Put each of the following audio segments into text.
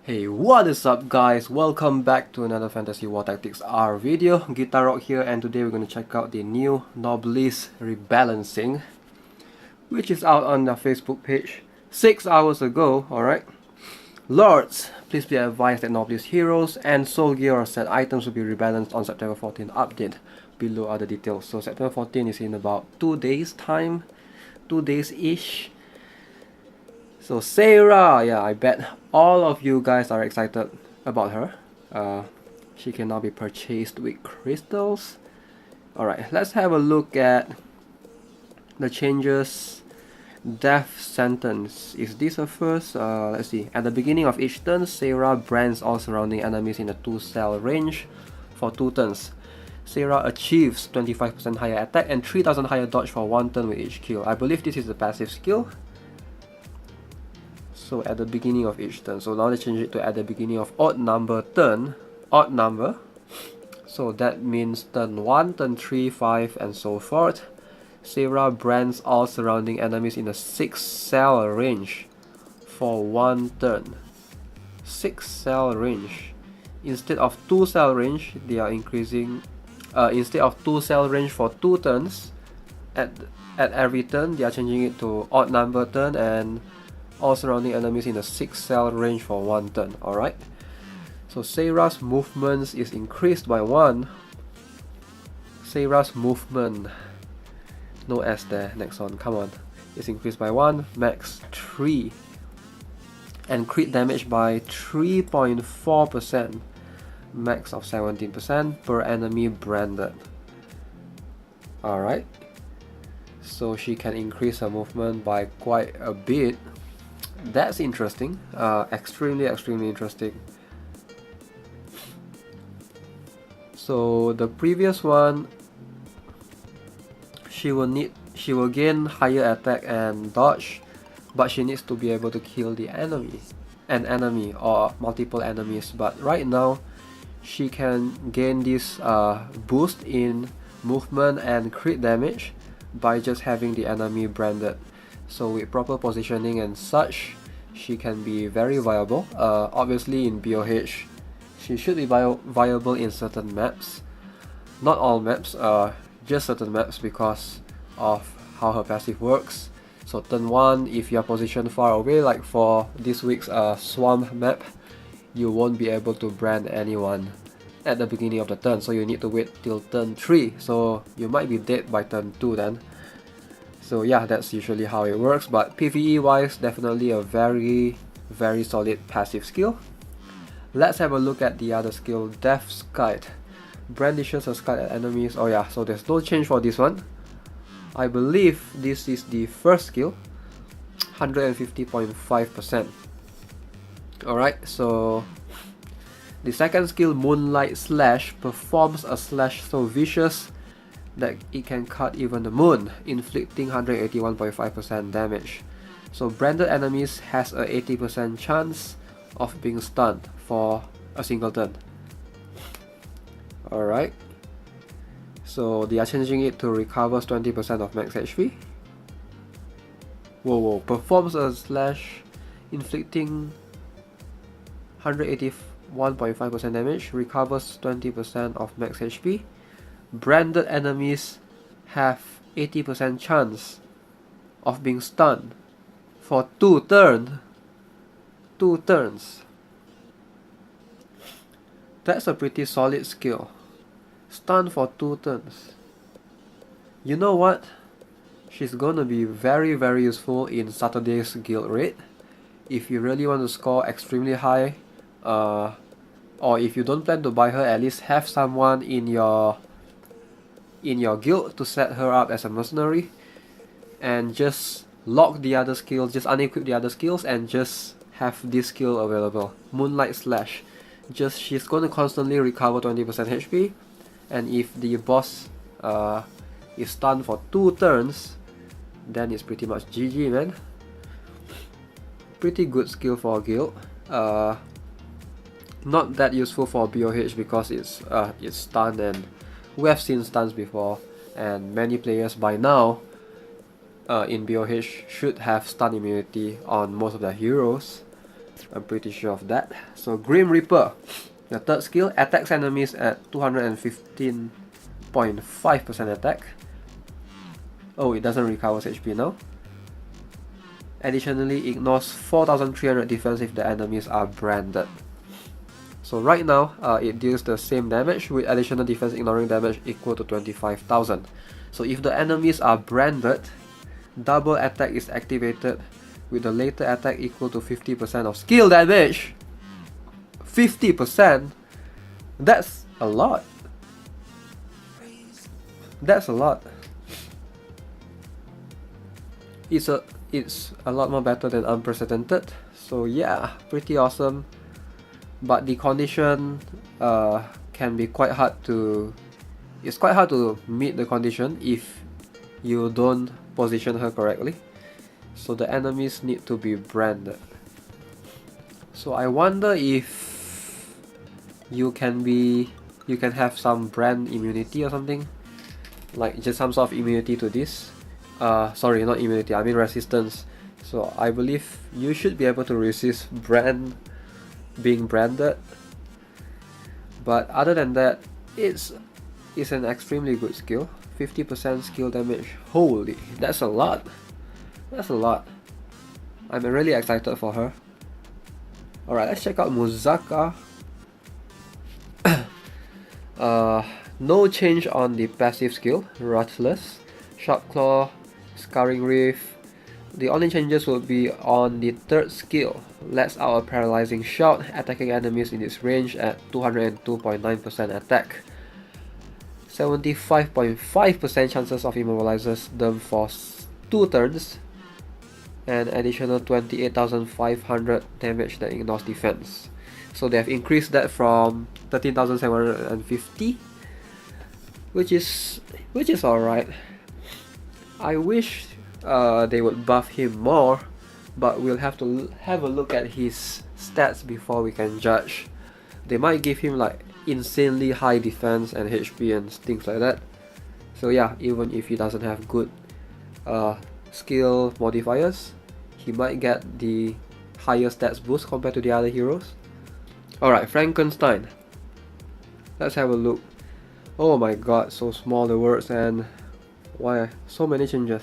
Hey, what is up guys? Welcome back to another Fantasy War Tactics R video. GuitarRock here, and today we're going to check out the new Noblesse Rebalancing, which is out on the Facebook page 6 hours ago, alright? Lords, please be advised that Noblesse heroes and soul gear or set items will be rebalanced on September 14 update. Below are the details. So September 14 is in about 2 days time, 2 days-ish. So Seira, yeah, I bet all of you guys are excited about her. She can now be purchased with crystals. Alright, let's have a look at the changes. Death sentence. Is this a first? Let's see. At the beginning of each turn, Seira brands all surrounding enemies in a 2-cell range for 2 turns. Seira achieves 25% higher attack and 3000 higher dodge for 1 turn with each kill. I believe this is a passive skill. So at the beginning of each turn. So now they change it to at the beginning of odd number turn. Odd number. So that means turn 1, turn 3, 5 and so forth. Seira brands all surrounding enemies in a 6-cell range for 1 turn. 6-cell range. Instead of 2-cell range, they are increasing. Instead of 2-cell range for 2 turns, at every turn they are changing it to odd number turn and all surrounding enemies in a 6-cell range for 1 turn. Alright. So Seira's movement is increased by 1. Seira's movement. No S there. Next one. Come on. It's increased by 1. Max 3. And crit damage by 3.4%. Max of 17% per enemy branded. Alright. So she can increase her movement by quite a bit. That's interesting. Extremely interesting. So the previous one, she will gain higher attack and dodge, but she needs to be able to kill an enemy or multiple enemies. But right now she can gain this boost in movement and crit damage by just having the enemy branded. So with proper positioning and such, she can be very viable. Obviously in BOH, she should be viable in certain maps. Not all maps, just certain maps because of how her passive works. So turn 1, if you are positioned far away, like for this week's Swamp map, you won't be able to brand anyone at the beginning of the turn. So you need to wait till turn 3. So you might be dead by turn 2 then. So yeah, that's usually how it works, but PvE wise, definitely a very solid passive skill. Let's have a look at the other skill, Death's Kite. Brandishes a kite at enemies. Oh yeah, so there's no change for this one. I believe this is the first skill, 150.5%. Alright, so the second skill, Moonlight Slash, performs a slash so vicious that it can cut even the moon, inflicting 181.5% damage. So branded enemies has a 80% chance of being stunned for a single turn. Alright. So they are changing it to recovers 20% of max HP. Whoa, performs a slash inflicting 181.5% damage, recovers 20% of max HP. Branded enemies have 80% chance of being stunned for 2 turns. That's a pretty solid skill. Stun for 2 turns. You know what? She's gonna be very useful in Saturday's guild raid. If you really want to score extremely high, or if you don't plan to buy her, at least have someone in your guild to set her up as a mercenary, and just lock the other skills, just unequip the other skills and just have this skill available. Moonlight Slash. Just she's going to constantly recover 20% HP, and if the boss is stunned for 2 turns, then it's pretty much GG, man. Pretty good skill for a guild. Not that useful for BOH because it's stunned, and we have seen stuns before, and many players by now in BOH should have stun immunity on most of their heroes. I'm pretty sure of that. So Grim Reaper, the third skill, attacks enemies at 215.5% attack. Oh, it doesn't recover HP now. Additionally, ignores 4300 defense if the enemies are branded. So right now, it deals the same damage with additional defense ignoring damage equal to 25,000. So if the enemies are branded, double attack is activated with the later attack equal to 50% of skill damage. 50%? That's a lot. That's a lot. It's a lot more better than unprecedented. So yeah, pretty awesome. But the condition can be quite hard to... It's quite hard to meet the condition if you don't position her correctly. So the enemies need to be branded. So I wonder if you can have some brand immunity or something, like just some sort of immunity to this. Sorry, not immunity, I mean resistance. So I believe you should be able to resist being branded. But other than that, it's an extremely good skill. 50% skill damage. Holy, that's a lot. That's a lot. I'm really excited for her. Alright, let's check out Muzaka. No change on the passive skill, Ruthless, Sharp Claw, Scarring Reef. The only changes will be on the third skill, lets out a paralyzing shout, attacking enemies in its range at 202.9% attack. 75.5% chances of immobilizes them for 2 turns, and additional 28,500 damage that ignores defense. So they have increased that from 13,750, which is alright. I wish they would buff him more, but we'll have to have a look at his stats before we can judge. They might give him like insanely high defense and HP and things like that. So yeah, even if he doesn't have good skill modifiers, he might get the higher stats boost compared to the other heroes. Alright, Frankenstein. Let's have a look. Oh my god, so small the words, and why so many changes.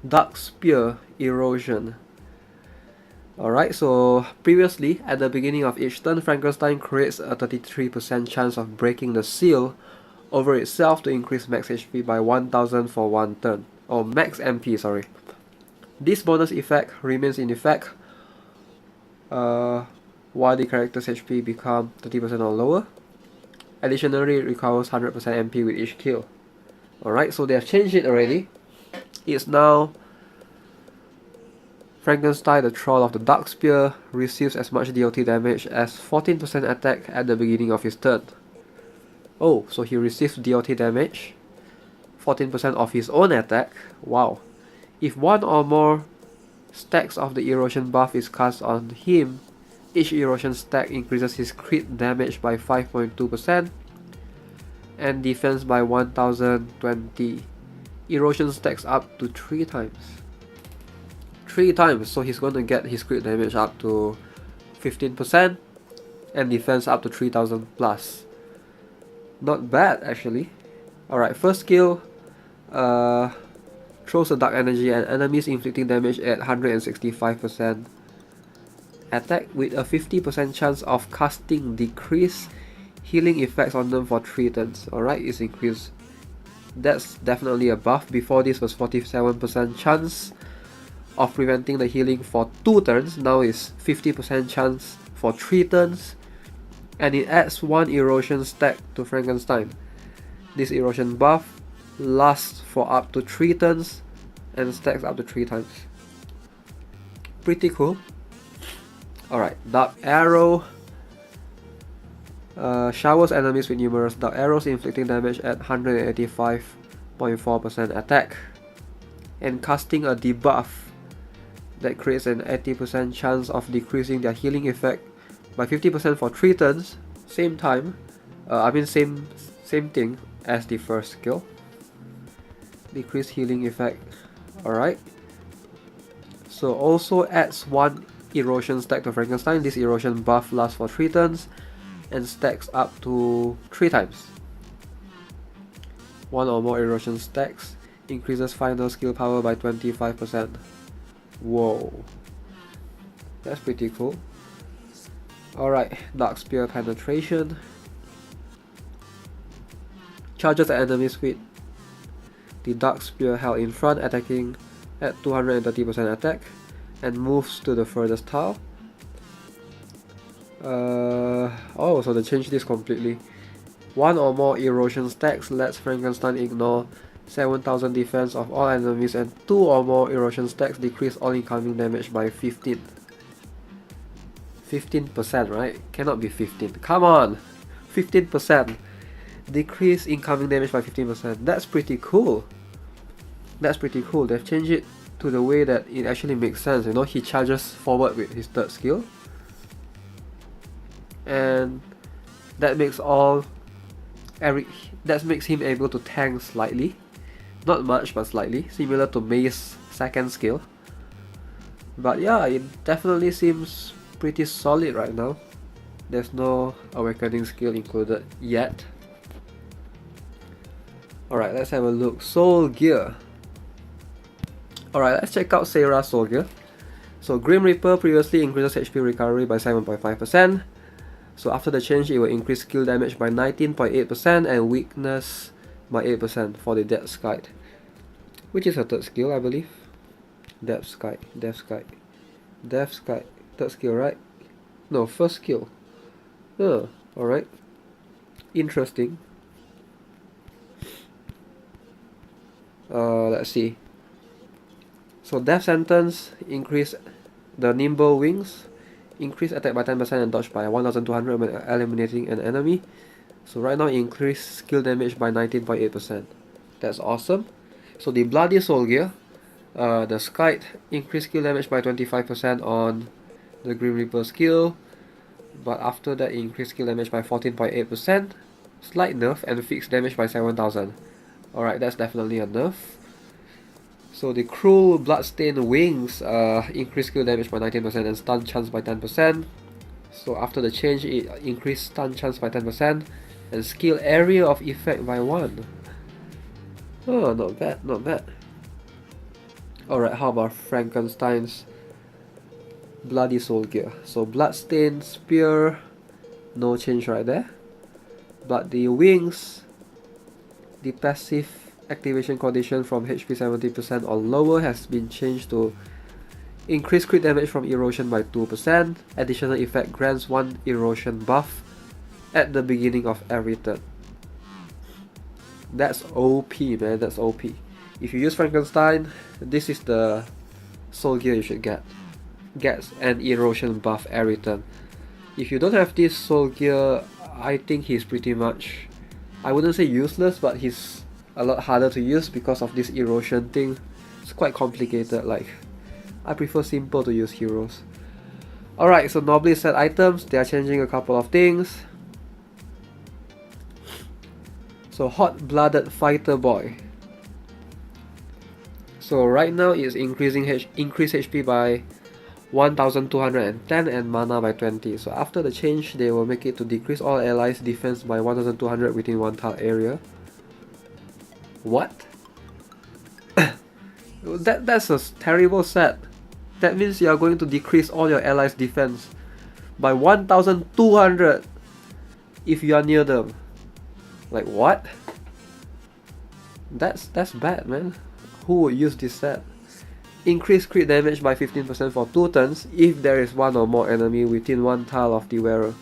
Dark Spear Erosion. Alright, so previously, at the beginning of each turn, Frankenstein creates a 33% chance of breaking the seal over itself to increase max HP by 1000 for 1 turn. Oh, max MP, sorry. This bonus effect remains in effect while the character's HP become 30% or lower. Additionally, it recovers 100% MP with each kill. Alright, so they have changed it already. It's now Frankenstein, the Troll of the Dark Spear, receives as much DOT damage as 14% attack at the beginning of his turn. Oh, so he receives DOT damage, 14% of his own attack. Wow. If one or more stacks of the erosion buff is cast on him, each erosion stack increases his crit damage by 5.2% and defense by 1020. Erosion stacks up to 3 times. 3 times, so he's going to get his crit damage up to 15% and defense up to 3000 plus. Not bad actually. Alright, first skill throws a dark energy at enemies, inflicting damage at 165% attack with a 50% chance of casting decreased healing effects on them for 3 turns. Alright, it's increased. That's definitely a buff. Before this was 47% chance of preventing the healing for 2 turns. Now is 50% chance for 3 turns. And it adds 1 erosion stack to Frankenstein. This erosion buff lasts for up to 3 turns and stacks up to 3 times. Pretty cool. Alright, Dark Arrow. Showers enemies with numerous dark arrows, inflicting damage at 185.4% attack. And casting a debuff that creates an 80% chance of decreasing their healing effect by 50% for 3 turns. Same time. Same thing as the first skill. Decreased healing effect. Alright. So also adds 1 erosion stack to Frankenstein. This erosion buff lasts for 3 turns and stacks up to 3 times. 1 or more erosion stacks increases final skill power by 25%. Whoa, that's pretty cool. Alright, Dark Spear penetration. Charges at enemies with the Dark Spear held in front, attacking at 230% attack, and moves to the furthest tile. Oh, so they changed this completely. 1 or more erosion stacks lets Frankenstein ignore 7000 defense of all enemies, and 2 or more erosion stacks decrease all incoming damage by 15%, right? Cannot be 15. Come on! 15%. Decrease incoming damage by 15%. That's pretty cool. That's pretty cool. They've changed it to the way that it actually makes sense. You know, he charges forward with his 3rd skill, and that makes him able to tank slightly. Not much, but slightly. Similar to May's 2nd skill. But yeah, it definitely seems pretty solid right now. There's no awakening skill included yet. Alright, let's have a look. Soul Gear. Alright, let's check out Seira's Soul Gear. So Grim Reaper previously increases HP recovery by 7.5%. So after the change, it will increase skill damage by 19.8% and weakness by 8% for the Depth Sky, which is a 3rd skill, I believe. Depth Sky, 3rd skill, right? No, 1st skill. Alright. Interesting. Let's see. So Death Sentence, increase the Nimble Wings, increase attack by 10% and dodge by 1200 when eliminating an enemy. So right now increase skill damage by 19.8%. That's awesome. So the Bloody Soul Gear, the Skite, increase skill damage by 25% on the Grim Reaper skill, but after that increase skill damage by 14.8%, slight nerf, and fixed damage by 7000. Alright, that's definitely a nerf. So the Cruel Bloodstained Wings, increase skill damage by 19% and stun chance by 10%. So after the change, it increased stun chance by 10% and skill area of effect by 1. Oh, not bad, not bad. Alright, how about Frankenstein's Bloody Soul Gear? So Bloodstained Spear, no change right there. But the wings, the passive activation condition from HP 70% or lower has been changed to increase crit damage from erosion by 2%. Additional effect grants 1 erosion buff at the beginning of every turn. That's OP, man, that's OP. If you use Frankenstein, this is the Soul Gear you should get. Gets an erosion buff every turn. If you don't have this Soul Gear, I think he's pretty much, I wouldn't say useless, but he's a lot harder to use because of this erosion thing. It's quite complicated. Like, I prefer simple to use heroes. Alright, so Noblesse set items, they are changing a couple of things. So Hot-Blooded Fighter Boy. So right now it's increasing increase HP by 1210 and mana by 20. So after the change, they will make it to decrease all allies' defense by 1200 within 1 tile area. What? That's a terrible set. That means you are going to decrease all your allies' defense by 1200 if you are near them. Like, what? That's bad, man. Who would use this set? Increase crit damage by 15% for 2 turns if there is 1 or more enemy within 1 tile of the wearer.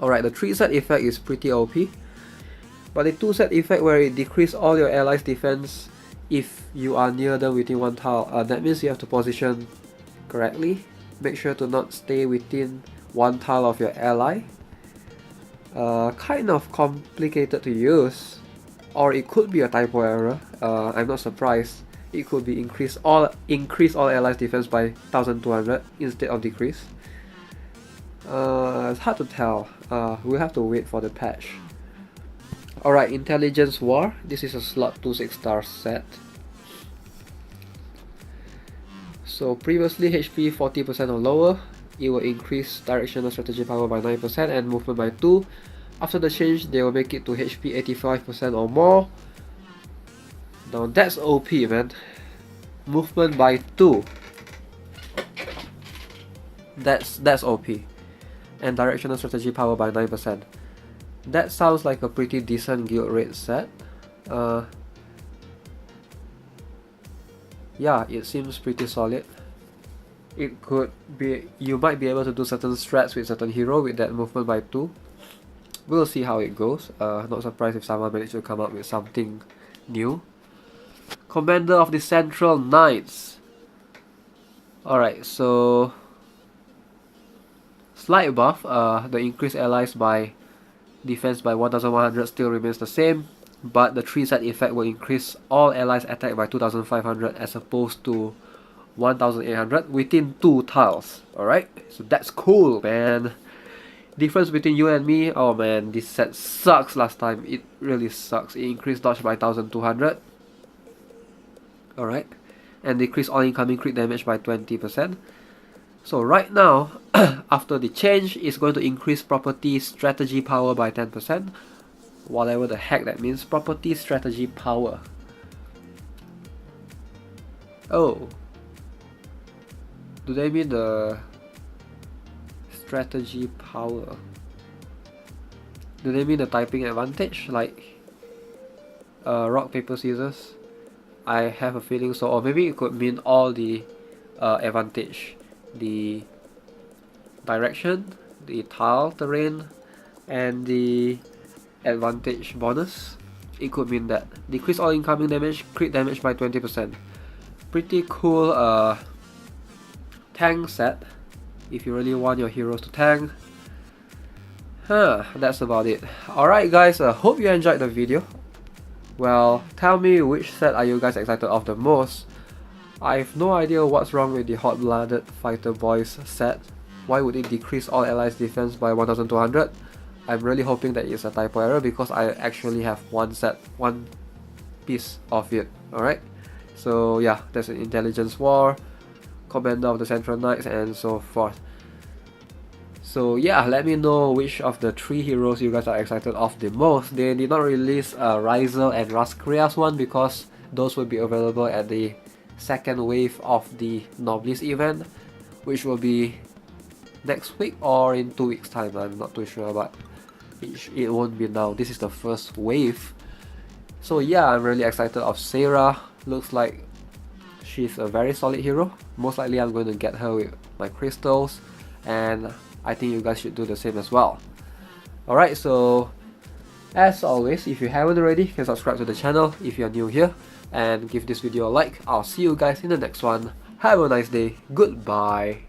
Alright, the 3 set effect is pretty OP. But the 2 set effect where it decreases all your allies' defense if you are near them within 1 tile, that means you have to position correctly. Make sure to not stay within 1 tile of your ally. Kind of complicated to use, or it could be a typo error. I'm not surprised. It could be increase all allies' defense by 1200 instead of decrease. It's hard to tell. We'll have to wait for the patch. Alright, Intelligence War. This is a slot 2 6-star set. So previously HP 40% or lower, it will increase directional strategy power by 9% and movement by 2. After the change, they will make it to HP 85% or more. Now that's OP, man. Movement by 2. That's OP. And directional strategy power by 9%. That sounds like a pretty decent guild rate set. Yeah, it seems pretty solid. It could be, you might be able to do certain strats with certain hero with that movement by 2. We'll see how it goes. Not surprised if someone managed to come up with something new. Commander of the Central Knights. Alright, so slight buff. The increased allies by defense by 1100 still remains the same, but the 3-set effect will increase all allies attack by 2500 as opposed to 1800 within 2 tiles. Alright, so that's cool, man. Difference between you and me, oh man, this set sucks last time. It really sucks. It increased dodge by 1200. Alright, and decrease all incoming crit damage by 20%. So right now, after the change, it's going to increase property strategy power by 10%. Whatever the heck that means. Property strategy power. Oh. Do they mean the strategy power? Do they mean the typing advantage? Like rock, paper, scissors? I have a feeling so. Or maybe it could mean all the advantage. The direction, the tile terrain, and the advantage bonus. It could mean that. Decrease all incoming damage, crit damage by 20%. Pretty cool tank set if you really want your heroes to tank. That's about it. Alright guys, hope you enjoyed the video. Well, tell me which set are you guys excited of the most. I've no idea what's wrong with the Hot-Blooded Fighter Boys set. Why would it decrease all allies defense by 1200? I'm really hoping that it's a typo error because I actually have one piece of it. Alright, so yeah, there's an Intelligence War, Commander of the Central Knights, and so forth. So yeah, let me know which of the 3 heroes you guys are excited of the most. They did not release Rizel and Raskria's one because those will be available at the second wave of the Noblesse event, which will be next week or in 2 weeks time. I'm not too sure, but it won't be now. This is the first wave. So yeah, I'm really excited of Seira. Looks like she's a very solid hero. Most likely I'm going to get her with my crystals, and I think you guys should do the same as well. Alright, so as always, if you haven't already, you can subscribe to the channel if you're new here, and give this video a like. I'll see you guys in the next one. Have a nice day. Goodbye.